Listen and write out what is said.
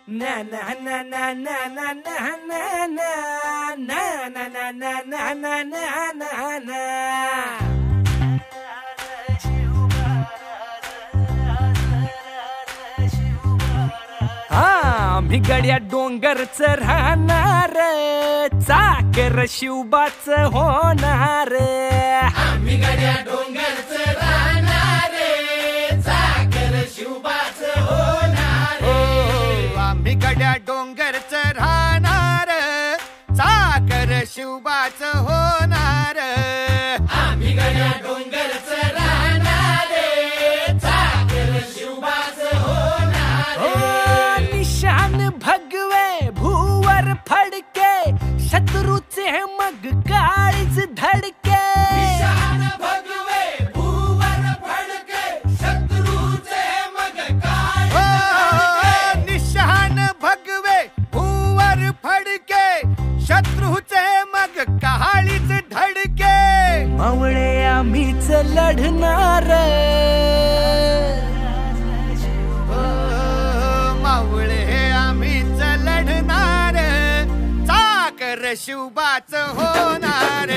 na na na na na na na na na na na na na na na na na. मी गड्या डोंगरच राहणार, चाकर शिवबाच होणार. आम्ही गड्या डोंगरच राहणार, चाकर शिवबाच होणार. आम्ही गड्या डोंगरच राहणार, चाकर शिवबाच होणार. आम्ही गड्या डोंगरच राहणार, चाकर शिवबाच होणार. निशान भगवे भूवर फडके, शत्रूचे मग काळीज धडके. निशान भगवे भूवर फडके, शत्रूचे मग काळीज. निशान भगवे भूवर फडके, शत्रूचे मग काळीच धडके. मावळे आम्हीच लढणार, मावळे आम्हीच लढणार, चाकर शिवबाच होणार.